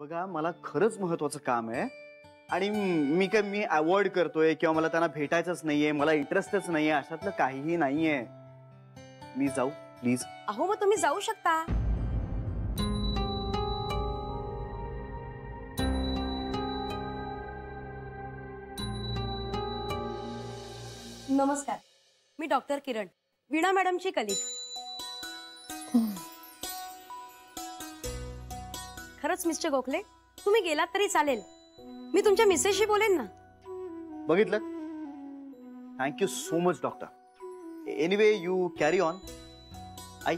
बघा मला खरंच महत्वाचं काम आहे आणि मी अवॉइड करतोय किंवा मला त्यांना भेटायचंच नाहीये, मला इंटरेस्टच नाहीये, अशातलं काहीही नाहीये. मी जाऊ प्लीज? अहो मग तुम्ही जाऊ शकता. नमस्कार, मी डॉक्टर किरण, वीणा मॅडमची कलीग. खरंच मिस्टर गोखले, तुम्ही गेलात तरी चालेल, मी तुमच्या मिसेसशी बोलेन ना. बघितलं, thank you so much doctor. Anyway you carry on. आई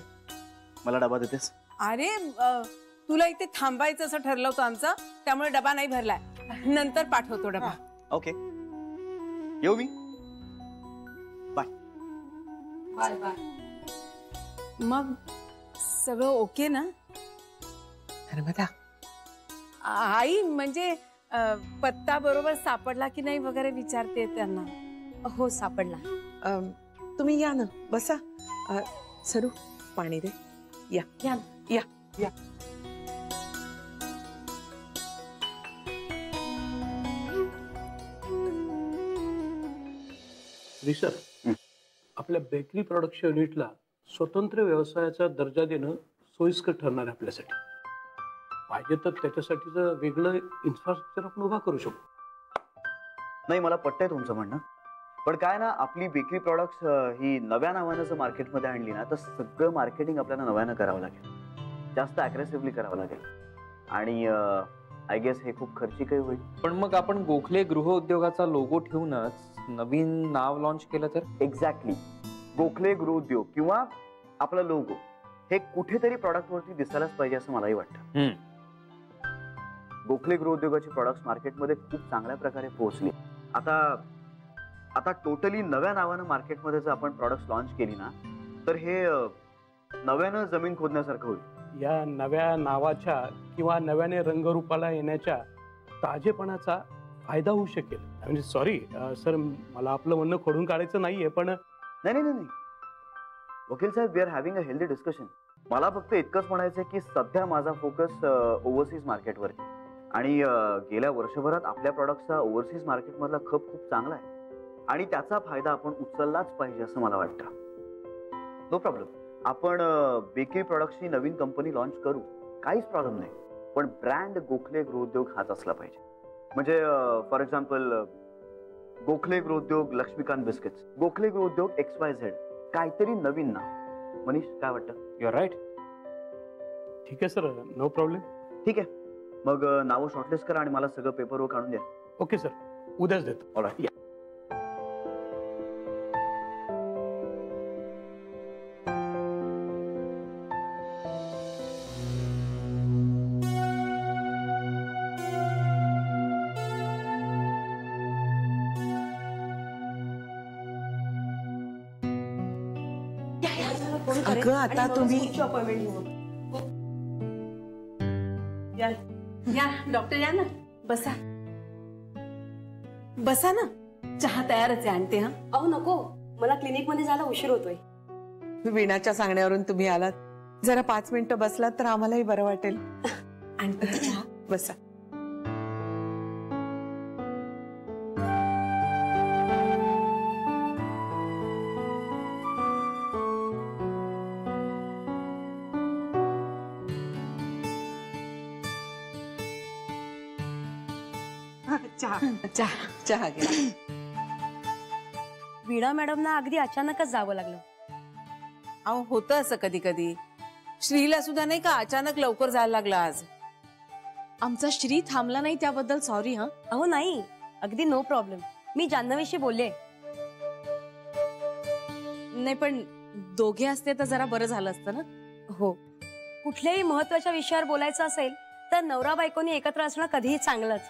मला डबा देतेस? अरे तुला इथे थांबायचं असं ठरलं होतं आमचं, त्यामुळे डबा नाही भरलाय, नंतर पाठवतो डबा. ओके, येऊ मी? बाय. Bye bye. मग सगळं ओके ना? आई म्हणजे पत्ता बरोबर सापडला की नाही वगैरे विचारते त्यांना. हो सापडला. तुम्ही या ना, बसा. सरू पाणी दे. या या या या. सर, आपल्या बेकरी प्रोडक्शन युनिटला स्वतंत्र व्यवसायाचा दर्जा देणं सोयीस्कर ठरणार आहे आपल्यासाठी. पाहिजे तर त्याच्यासाठीचं वेगळं इन्फ्रास्ट्रक्चर आपण उभा करू शकतो. नाही, मला पटतंय तुमचं म्हणणं, पण काय ना, आपली बेकरी प्रॉडक्ट्स ही नव्या नावानं जर मार्केटमध्ये आणली ना, तर सगळं मार्केटिंग आपल्याला नव्यानं करावं लागेल, जास्त अग्रेसिव्हली करावं लागेल आणि आय गेस हे खूप खर्चिकही होईल. पण मग आपण गोखले गृहउद्योगाचा लोगो ठेवूनच नवीन नाव लॉन्च केलं तर? एक्झॅक्टली, गोखले गृहउद्योग किंवा आपला लोगो हे कुठेतरी प्रॉडक्ट वरती दिसायलाच पाहिजे असं मलाही वाटतं. गोखले गृहउद्योगाची प्रॉडक्ट्स मार्केटमध्ये खूप चांगल्या प्रकारे पोहोचली. आता टोटली नव्या नावानं मार्केटमध्ये जर आपण प्रॉडक्ट्स लॉन्च केली ना, तर हे नव्यानं जमीन खोदण्यासारखं होईल. या नव्या नावाच्या किंवा नव्याने रंगरूपाला येण्याच्या ताजेपणाचा फायदा होऊ शकेल. म्हणजे सॉरी सर, मला आपलं म्हणणं खोडून काढायचं नाहीये, पण नाही वकील साहेब, we are having a healthy discussion. मला फक्त इतकंच म्हणायचं की सध्या माझा फोकस ओव्हरसीज मार्केटवरती आणि गेल्या वर्षभरात आपल्या प्रॉडक्टचा ओव्हरसीज मार्केटमधला खप खूप चांगला आहे आणि त्याचा फायदा आपण उचललाच पाहिजे असं मला वाटतं. नो प्रॉब्लेम, आपण बेकरी प्रॉडक्ट्सची नवीन कंपनी लॉन्च करू, काहीच प्रॉब्लेम नाही, पण ब्रँड गोखले गृहउद्योग हाच असला पाहिजे. म्हणजे फॉर एक्झाम्पल गोखले गृहउद्योग लक्ष्मीकांत बिस्किट्स, गोखले गृहउद्योग XYZ, काहीतरी नवीन ना. मनीष काय वाटतं? You are right. ठीक आहे सर, नो प्रॉब्लेम. ठीक आहे, मग नावं शॉर्टलिस्ट करा आणि मला सगळं पेपरवर्क आणून द्या. ओके सर, उद्याच देतो. ऑलराईट. अगं आता तुम्ही या डॉक्टर, या ना, बसा बसा ना, चहा तयारच आहे, आणते. हा अहो नको, मला क्लिनिक मध्ये जायला उशीर होतोय. वीणाच्या सांगण्यावरून तुम्ही आलात, जरा 5 मिनिटं बसलात तर आम्हालाही बरं वाटेल. आणते चहा, बसा. चहा घ्या. वीणा मॅडमना अगदी अचानकच जावं लागलं. अहो होतं असं कधी कधी. श्रीला सुद्धा नाही का अचानक लवकर जायला लागला आज. आमचा श्री थांबला नाही त्याबद्दल सॉरी. हा अहो नाही, अगदी नो प्रॉब्लेम. मी जान्हवीशी बोलले. नाही पण दोघे असते तर जरा बरं झालं असतं ना. हो, कुठल्याही महत्वाच्या विषयावर बोलायचं असेल तर नवरा बायकोनी एकत्र असणं कधीही चांगलंच.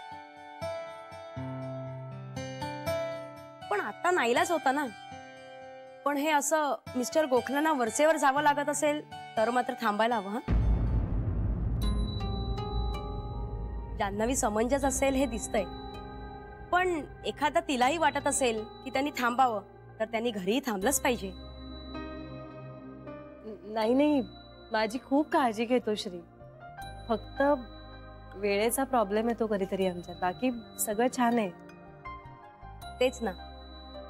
पण आता नाईलाज होता ना. पण हे असं मिस्टर गोखलेंना वरचेवर जावं लागत असेल तर मात्र थांबायला हवं. जान्हवी समंजस असेल हे दिसतंय, पण एखादा तिलाही वाटत असेल की त्यांनी थांबावं तर त्यांनी घरीही थांबलंच पाहिजे. नाही नाही, माझी खूप काळजी घेतो श्री. फक्त वेळेचा प्रॉब्लेम येतो कधीतरी आमच्यात, बाकी सगळं छान आहे. तेच ना,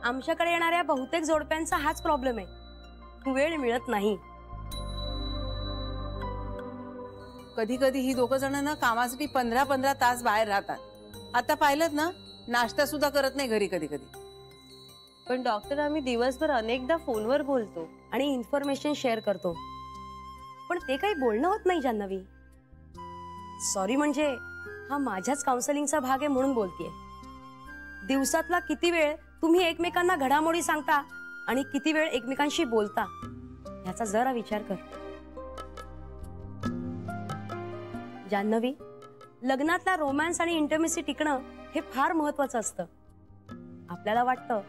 आमच्याकडे येणाऱ्या बहुतेक जोडप्यांचा हाच प्रॉब्लेम आहे, वेळ मिळत नाही. कधी कधी ही दोघं जण ना कामासाठी 15-15 तास बाहेर राहतात. आता पाहिलं ना, नाश्ता सुद्धा करत नाही घरी कधी कधी. पण डॉक्टर, आम्ही दिवसभर अनेकदा फोनवर बोलतो. आणि इन्फॉर्मेशन शेअर करतो, पण ते काही बोलणं होत नाही जान्हवी. सॉरी, म्हणजे हा माझ्याच काउन्सिलिंगचा भाग आहे म्हणून बोलतेय. दिवसातला किती वेळ तुम्ही एकमेकांना घडामोडी सांगता आणि किती वेळ एकमेकांशी बोलता याचा जरा विचार कर. जान्हवी, लग्नातला रोमॅन्स आणि इंटिमेसी टिकणं हे फार महत्वाचं असतं. आपल्याला वाटतं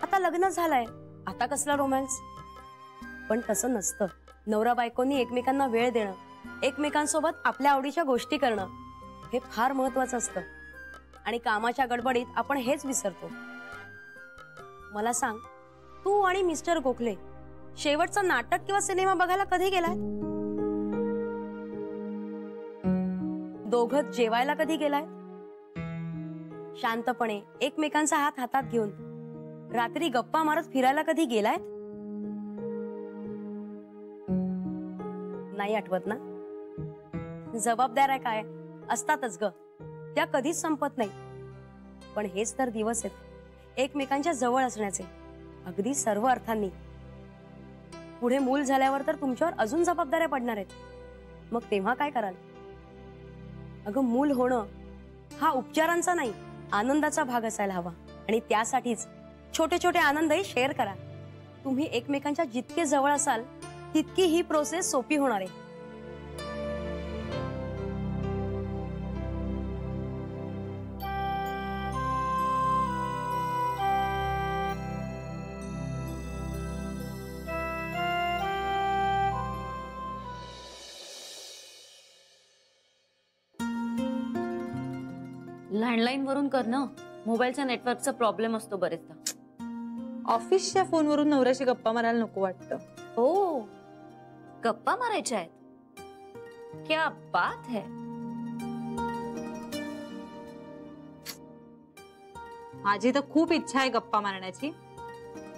आता लग्न झालंय, आता कसला रोमॅन्स, पण तसं नसतं. नवरा बायकोनी एकमेकांना वेळ देणं, एकमेकांसोबत आपल्या आवडीच्या गोष्टी करणं हे फार महत्वाचं असतं. आणि कामाच्या गडबडीत आपण हेच विसरतो. मला सांग, तू आणि मिस्टर गोखले शेवटचं नाटक किंवा सिनेमा बघायला कधी गेलाय? दोघं जेवायला कधी गेलाय? शांतपणे एकमेकांचा हात हातात घेऊन रात्री गप्पा मारत फिरायला कधी गेलाय? नाही आठवत ना? जबाबदाऱ्या काय असतातच ग, त्या कधीच संपत नाही. पण हेच तर दिवस आहेत एकमेकांच्या जवळ असण्याचे, अगदी सर्व अर्थांनी. पुढे मूल झाल्यावर तर तुमच्यावर अजून जबाबदाऱ्या पडणार आहेत. मग तेव्हा काय कराल? अगं, मूल होणं हा उपचारांचा नाही, आनंदाचा भाग असायला हवा. आणि त्यासाठीच छोटे छोटे आनंदही शेअर करा. तुम्ही एकमेकांच्या जितके जवळ असाल तितकी ही प्रोसेस सोपी होणार आहे. लँडलाईन वरून कर ना, मोबाईलच्या नेटवर्कचा प्रॉब्लेम असतो बरेचदा. ऑफिसच्या फोनवरून नवऱ्याशी गप्पा मारायला नको वाटतं. हो, गप्पा मारायच्या आहेत. क्या बात है. माझी तर खूप इच्छा आहे गप्पा मारण्याची,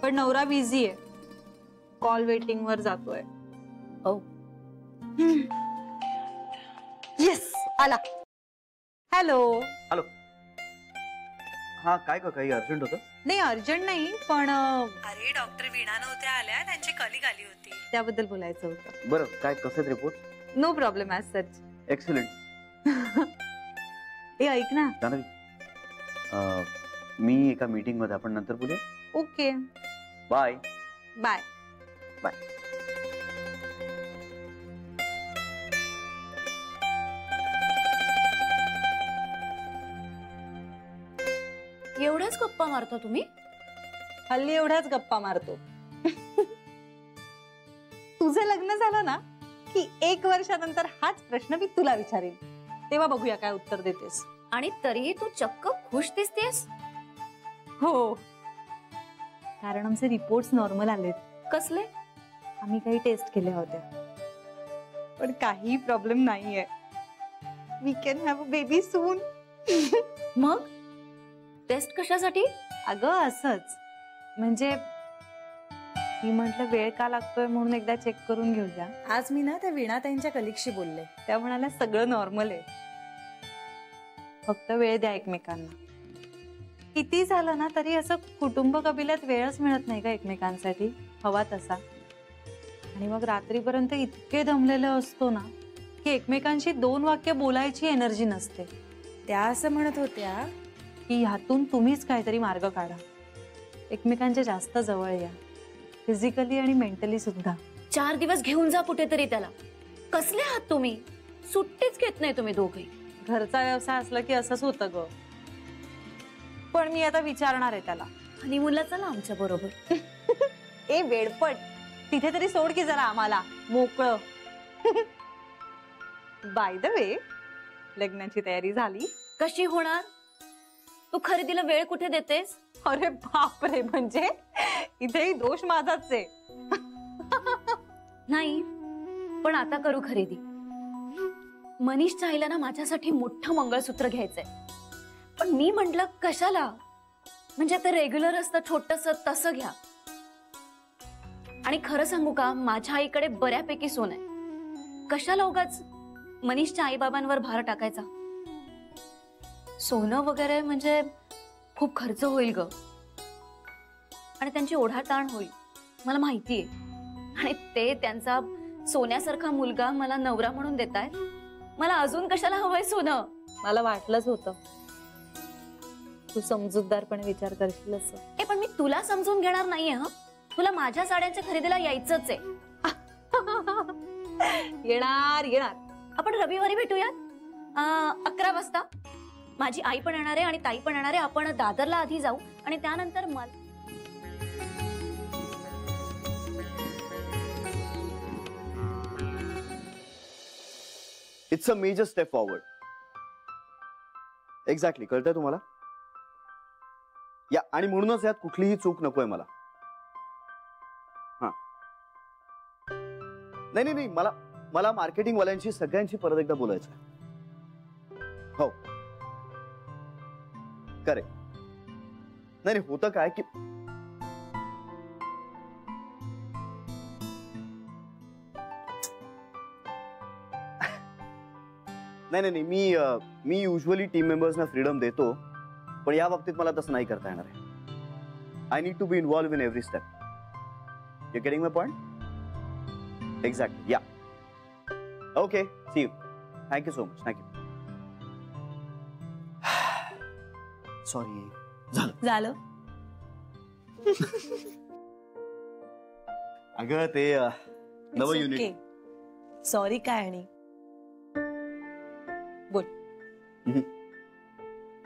पण नवरा बिझी आहे, कॉल वेटिंग वर जातोय. ओ, येस, आला. हॅलो. हॅलो. हा, काय ग, काही अर्जंट होतं? नाही, अर्जंट नाही, पण अरे, डॉक्टर वीणा नव्हत्या आल्या, त्यांची कलिग आली होती, त्याबद्दल बोलायचं होतं. बरं, काय कसे report? No problem as such. Excellent. ए, ऐक ना जान्हवी, मी एका मीटिंग मध्ये, आपण नंतर बोलूया. Okay, bye. बाय. बाय. एवढ्याच गप्पा मारता तुम्ही? हल्ली एवढ्याच गप्पा मारतो. तुझं लग्न झालं ना की 1 वर्षानंतर हाच प्रश्न मी तुला विचारेन, तेव्हा बघूया काय उत्तर देतेस. आणि तरीही तू चक्क खुश दिसतेस. हो, कारण आमचे रिपोर्ट्स नॉर्मल आलेत. कसले? आम्ही काही टेस्ट केल्या होत्या, पण काही प्रॉब्लेम नाहीये. We can have a baby soon. मग टेस्ट कशासाठी? अगं, असंच, म्हणजे मी म्हंटल वेळ का लागतोय म्हणून एकदा चेक करून घेऊया. आज मी ना त्या वीणा त्यांच्या कलिगशी बोलले, त्या म्हणाल्या सगळं नॉर्मल आहे, फक्त वेळ द्या एकमेकांना. किती झालं ना तरी असं कुटुंब कबिल्यात वेळच मिळत नाही का एकमेकांसाठी हवा तसा. आणि मग रात्रीपर्यंत इतके दमलेले असतो ना की एकमेकांशी 2 वाक्य बोलायची एनर्जी नसते. त्या असं म्हणत होत्या की ह्यातून तुम्हीच काहीतरी मार्ग काढा, एकमेकांच्या जास्त जवळ या, फिजिकली आणि मेंटली सुद्धा. 4 दिवस घेऊन जा कुठेतरी त्याला. कसले आहात तुम्ही? सुट्टीच घेत नाही तुम्ही दोघे. घरचा व्यवसाय असला की असंच होतं ग. पण मी आता विचारणार आहे त्याला. हनीमूनला चला आमच्या बरोबर. ए वेडपट, तिथे तरी सोड की जरा आम्हाला मोकळं. बाय द वे, लग्नाची तयारी झाली? कशी होणार? तू खरेदीला वेळ कुठे देतेस? अरे बापरे, म्हणजे इथेही दोष माझाच आहे. नाही, पण आता करू खरेदी. मनीषच्या आईला ना माझ्यासाठी मोठं मंगळसूत्र घ्यायचंय, पण मी म्हंटल कशाला, म्हणजे आता रेग्युलर असतं छोटस तसं घ्या. आणि खरं सांगू का, माझ्या आईकडे बऱ्यापैकी सोनं आहे, कशाला उगाच मनीषच्या आई बाबांवर भार टाकायचा. सोनं वगैरे म्हणजे खूप खर्च होईल ग, आणि त्यांची ओढाताण होईल, मला माहितीये. आणि ते त्यांचा सोन्यासारखा मुलगा मला नवरा म्हणून देताय, मला अजून कशाला हवंय सोनं. मला वाटलंच होतं तू समजूतदारपणे विचार करशील असं. पण मी तुला समजून घेणार नाहीये. तुला माझ्या साड्यांच्या खरेदीला यायचंच आहे. येणार येणार. आपण रविवारी भेटूयात 11 वाजता. माझी आई पण येणार आहे आणि ताई पण येणार आहे. आपण दादरला आधी जाऊ आणि त्यानंतर मला it's a major step forward. Exactly, कळतंय तुम्हाला? या, आणि म्हणूनच यात कुठलीही चूक नकोय मला. हा, नाही नाही, मला मार्केटिंग वाल्यांशी सगळ्यांशी परत एकदा बोलायचं. हो, करेक्ट. नाही होतं काय की नाही मी युजली टीम मेंबर्सना फ्रीडम देतो, पण या बाबतीत मला तसं नाही करता येणार आहे. I need to be involve in every step. You getting my point? Exactly. Yeah, okay, see you. Thank you so much. Thank you. Sorry. झालं. अगं ते नवं युनिट. सॉरी काय? आणि बोल.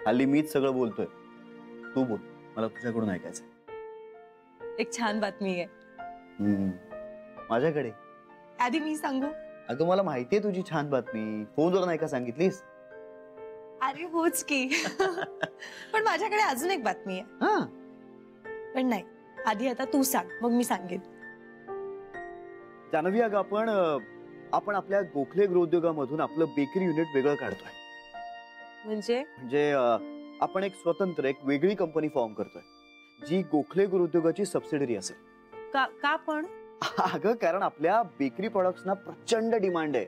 हल्ली मीच सगळं बोलतोय, तू बोल, मला तुझ्याकडून ऐकायचं. एक छान बातमी आहे माझ्याकडे. आधी मी सांगू? अगं मला माहितीये तुझी छान बातमी, फोनवर नाही का सांगितलीस? अरे होच की. पण माझ्याकडे अजून एक बातमी आहे. पण नाही, आधी आता तू सांग, मग मी सांगेन. जान्हवी, अगं आपण आपल्या गोखले गृहोद्योगामधून आपलं बेकरी युनिट वेगळं काढतोय. म्हणजे आपण एक स्वतंत्र, एक वेगळी कंपनी फॉर्म करतोय, जी गोखले गृहोद्योगाची सबसिडरी असेल. का पण? अगं कारण आपल्या बेकरी प्रोडक्ट्सना प्रचंड डिमांड आहे.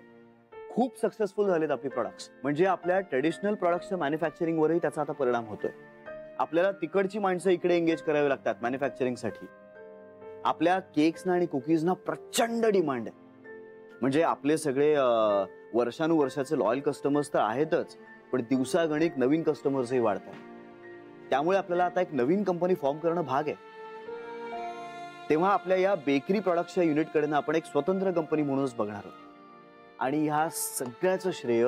खूप सक्सेसफुल झालेत आपली प्रोडक्ट्स. म्हणजे आपल्या ट्रेडिशनल प्रोडक्ट्सच्या मॅन्युफॅक्चरिंग वरही त्याचा आता परिणाम होतोय. आपल्याला तिकडची माणसं इकडे एंगेज करावी लागतात मॅन्युफॅक्चरिंगसाठी. आपल्या केक्सना आणि कुकीजना प्रचंड डिमांड आहे. म्हणजे आपले सगळे वर्षानुवर्षाचे लॉयल कस्टमर्स तर आहेतच, पण दिवसागणिक नवीन कस्टमर्सही वाढतात. त्यामुळे आपल्याला आता एक नवीन कंपनी फॉर्म करणं भाग आहे. तेव्हा आपल्या या बेकरी प्रॉडक्टच्या युनिटकडे आपण एक स्वतंत्र कंपनी म्हणूनच बघणार आहोत. आणि ह्या सगळ्याचं श्रेय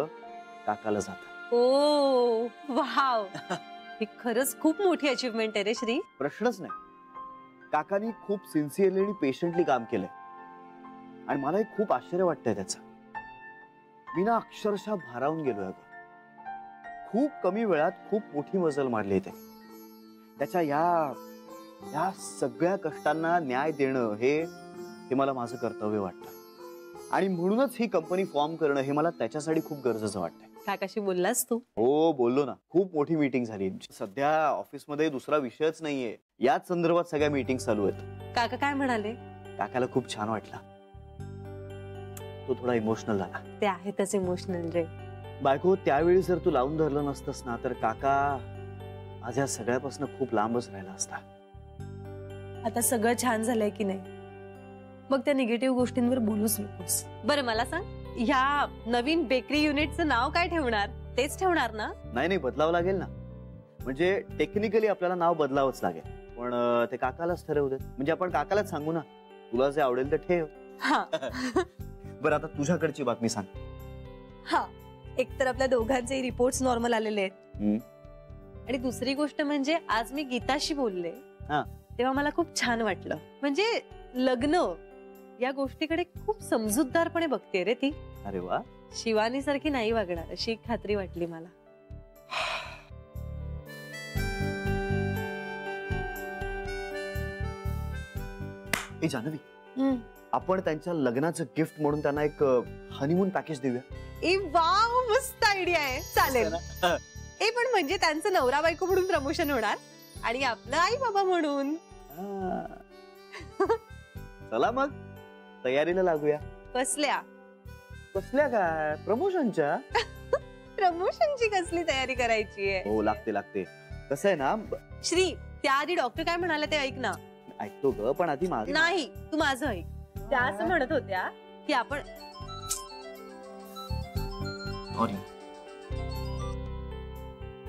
काकाला जातं. ओ वाव, ही खरंच खूप मोठी अचीवमेंट आहे रे श्री. प्रश्नच नाही. काकानी खूप सिन्सिअरली आणि पेशंटली काम केलंय, आणि मला एक खूप आश्चर्य वाटतंय त्याचं. मी ना अक्षरशः भारावून गेलोय अगं. खूप कमी वेळात खूप मोठी मजल मारली ते. त्याच्या या सगळ्या कष्टांना न्याय देणं हे मला माझं कर्तव्य वाटतं. आणि म्हणूनच ही कंपनी फॉर्म करणं हे मला त्याच्यासाठी खूप गरजेचं वाटतंय. काकाशी बोललास तू? हो, बोललो ना. खूप मोठी मीटिंग झाली. सध्या ऑफिसमध्ये दुसरा विषयच नाहीये, याच संदर्भात सगळ्या मीटिंग चालू आहेत. काका काय म्हणाले? काकाला खूप छान वाटलं. तो थोडा इमोशनल झाला. ते आहेतच इमोशनल रे. बायको, त्यावेळी जर तू लावून धरलं नसतंस ना, तर काका आज या सगळ्यापासून खूप लांबच राहिला असता. आता सगळं छान झालंय की नाही, मग त्या निगेटिव्ह गोष्टींवर बोलूच नकोस. बरं मला सांग, ह्या नवीन बेकरी युनिटचं नाव काय ठेवणार? तेच ठेवणार ना? नाही, बदलावं लागेल ना. म्हणजे टेक्निकली आपल्याला नाव बदलावंच लागेल, पण ते काकालाच ठरवू देत. म्हणजे आपण काकालाच सांगू ना, तुला जे आवडेल ते ठेव. बरं, आता तुझ्याकडची बातमी सांग. हा, एक तर आपल्या दोघांचे रिपोर्ट्स नॉर्मल आलेले आहेत, आणि दुसरी गोष्ट म्हणजे आज मी गीताशी बोलले तेव्हा मला खूप छान वाटलं. म्हणजे लग्न या गोष्टीकडे खूप समजूतदारपणे बघते रे ती. अरे वा. शिवानी सारखी नाही वागणार अशी एक खात्री वाटली मला. ए जान्हवी, आपण त्यांच्या लग्नाचं गिफ्ट म्हणून त्यांना एक हनीमून पॅकेज देऊया. ए वाव, मस्त आयडिया आहे, चालेल. ए पण म्हणजे त्यांचं नवरा बायको म्हणून प्रमोशन होणार आणि आपलं आई बाबा म्हणून. चला मग तयारीला लागूया. कसल्या कसल्या काय? प्रमोशनच्या. प्रमोशनची कसली तयारी करायची आहे? हो लागते लागते. कसं आहे ना, श्री, त्याआधी डॉक्टर काय म्हणाले ते ऐक ना. ऐकतो ग, पण आधी माझं. नाही, तू माझं ऐक. त्या असं म्हणत होत्या की आपण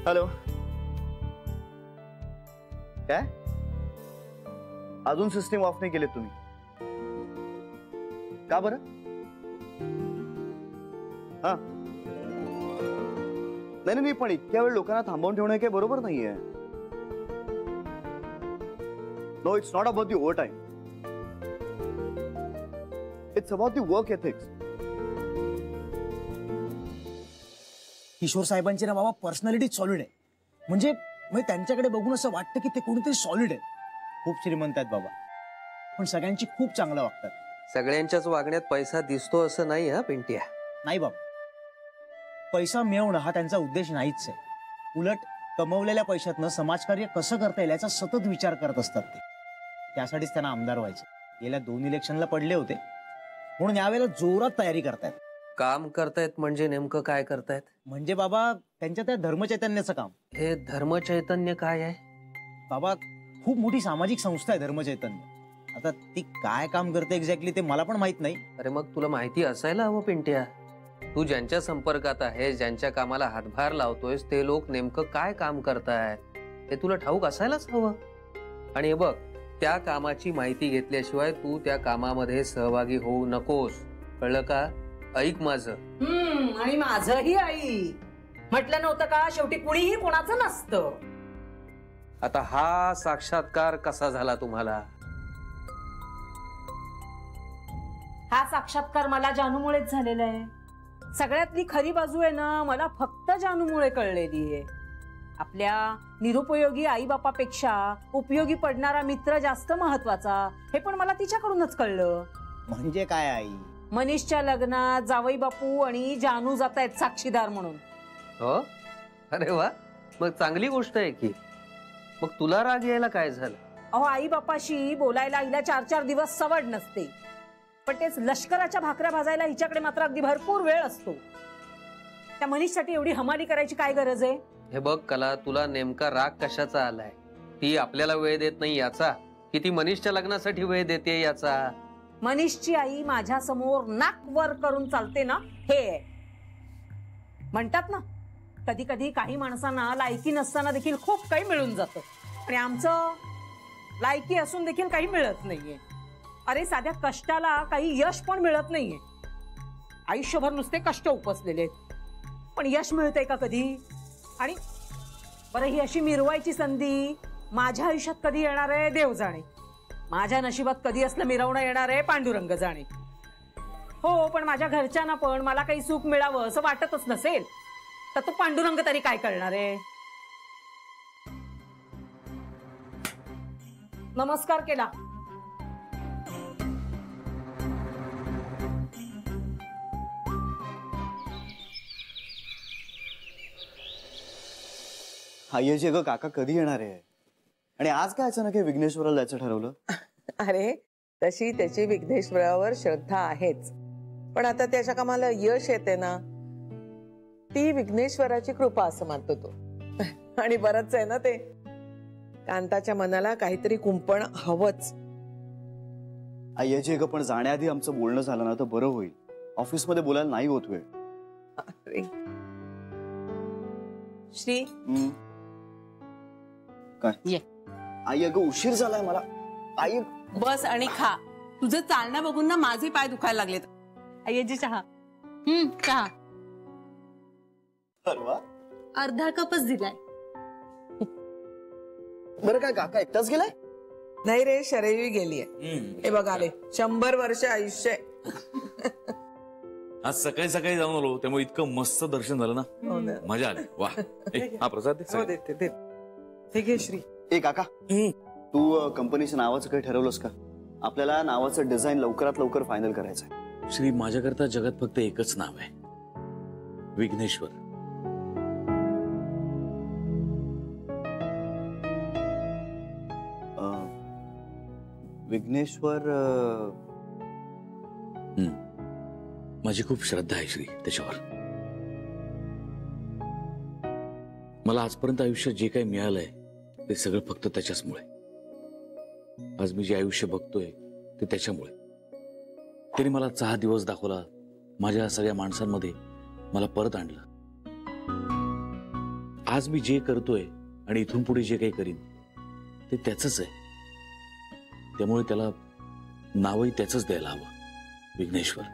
हॅलो. काय अजून सिस्टीम ऑफ नाही केली तुम्ही? का बरं? हा नाही, पण इतक्या वेळ लोकांना थांबवून ठेवणं काही बरोबर नाहीये. No, it's not about the overtime. It's about the work ethics. Kishore साहेबांची ना बाबा पर्सनॅलिटी सॉलिड आहे. म्हणजे त्यांच्याकडे बघून असं वाटतं की ते कोणीतरी सॉलिड आहे. खूप श्रीमंत आहेत बाबा, पण सगळ्यांची खूप चांगलं वागतात. सगळ्यांच्याच वागण्यात पैसा दिसतो असं नाही हा पिंट्या. नाही बाबा, पैसा मिळवणं हा त्यांचा उद्देश नाहीच आहे. उलट कमवलेल्या पैशातनं समाजकार्य कसं करता येईल याचा सतत विचार करत असतात ते. त्यासाठीच त्यांना आमदार व्हायचे. गेल्या 2 इलेक्शनला पडले होते, म्हणून यावेळेला जोरात तयारी करतायत. काम करतायत म्हणजे नेमकं काय करतायत? म्हणजे बाबा त्यांच्या त्या धर्मचैतन्याचं काम. हे धर्मचैतन्य काय आहे? बाबा खूप मोठी सामाजिक संस्था आहे धर्मचैतन्य. आता ती काय काम करते एक्झॅक्टली ते मला पण माहित नाही. अरे मग तुला माहिती असायला हवं पिंट्या. तू ज्यांच्या संपर्कात आहेस, ज्यांच्या कामाला हातभार लावतोयस, ते लोक नेमकं काय काम करतायत हे तुला ठाऊक असायलाच हवं. आणि हे बघ, त्या कामाची माहिती घेतल्याशिवाय तू त्या कामामध्ये सहभागी होऊ नकोस, कळलं का? ऐक माझं. आणि माझंही आई म्हटलं नव्हतं का, शेवटी कुणीही कोणाचं नसतं. आता हा साक्षात्कार कसा झाला तुम्हाला? हा साक्षात्कार मला जानूमुळेच झालेला आहे. सगळ्यातली खरी बाजू आहे ना, मला फक्त जानूमुळे कळलेली आहे. आपल्या निरुपयोगी आई बापापेक्षा उपयोगी पडणारा मित्र जास्त महत्वाचा, हे पण मला तिच्याकडूनच कळलं. म्हणजे काय आई? मनीषच्या लग्नात जावई बापू आणि जानू जात आहेत साक्षीदार म्हणून. हो, अरे वा, मग चांगली गोष्ट आहे की. मग तुला राग यायला काय झालं? अहो, आई बापाशी बोलायला हिला 4-4 दिवस सवड नसते, पण तेच लष्कराच्या भाकऱ्या भाजायला हिच्याकडे मात्र अगदी भरपूर वेळ असतो. त्या मनीषसाठी एवढी हमाली करायची काय गरज आहे? हे बघ कला, तुला नेमका राग कशाचा आलाय? ती आपल्याला वेळ देत नाही याचा, की ती मनीषच्या लग्नासाठी वेळ देते याचा? मनीषची आई माझ्या समोर नाक वर करून चालते ना, हे म्हणतात ना, कधी कधी काही माणसांना लायकी नसताना देखील खूप काही मिळून जातं, आणि आमचं लायकी असून देखील काही मिळत नाहीये. अरे साध्या कष्टाला काही यश पण मिळत नाहीये. आयुष्यभर नुसते कष्ट उपसलेले आहेत, पण यश मिळतंय का कधी? आणि बरं, ही अशी मिरवायची संधी माझ्या आयुष्यात कधी येणार आहे देव जाणे. माझ्या नशिबात कधी असलं मिरवणं येणार आहे पांडुरंग जाणे. हो, पण माझ्या घरच्यांना पण मला काही सुख मिळावं असं वाटतच नसेल तर तो पांडुरंग तरी काय करणार आहे? नमस्कार केला. हायचे ग काका कधी येणार आहे? आणि आज काय अचानक विघ्नेश्वराला जायचं ठरवलं? अरे तशी त्याची विघ्नेश्वरावर श्रद्धा आहेच, पण आता त्याच्या कामाला यश येते ना, ती विघ्नेश्वराची कृपा असं मानतो तो. आणि बरंच आहे ना ते, कांताच्या मनाला काहीतरी कुंपण हवंच. आयचे ग, पण जाण्याआधी आमचं बोलणं झालं ना तर बरं होईल. ऑफिसमध्ये बोलायला नाही होत वेळ. अरे श्री, काय आई अगं उशीर झालाय मला. आई बस आणि खा. तुझं चालणं बघून ना माझे पाय दुखायला लागलेत. आईजी चहा. चहा अर्धा कपच दिलाय. बरं काय काका एकटाच गेलाय? नाही रे, शरयू गेलीये. हे बघ आले, 100 वर्ष आयुष्य. आज सकाळी सकाळी जाऊन आलो, त्यामुळे इतकं मस्त दर्शन झालं ना, मजा आली. वा, हा प्रसाद ठीक आहे श्री. ए काका, तू कंपनीच्या नावाचं काही ठरवलंस का? आपल्याला नावाचं डिझाईन लवकरात लवकर फायनल करायचंय. श्री, माझ्याकरता जगात फक्त एकच नाव आहे, विघ्नेश्वर. विघ्नेश्वर माझी खूप श्रद्धा आहे श्री त्याच्यावर. मला आजपर्यंत आयुष्यात जे काही मिळालंय ते सगळं फक्त त्याच्याचमुळे. आज मी जे आयुष्य बघतोय ते त्याच्यामुळे. त्याने मला 6 दिवस दाखवला, माझ्या सगळ्या माणसांमध्ये मला परत आणलं. आज मी जे करतोय आणि इथून पुढे जे काही करीन ते त्याचंच आहे. त्यामुळे त्याला नावही त्याचंच द्यायला हवं, विघ्नेश्वर.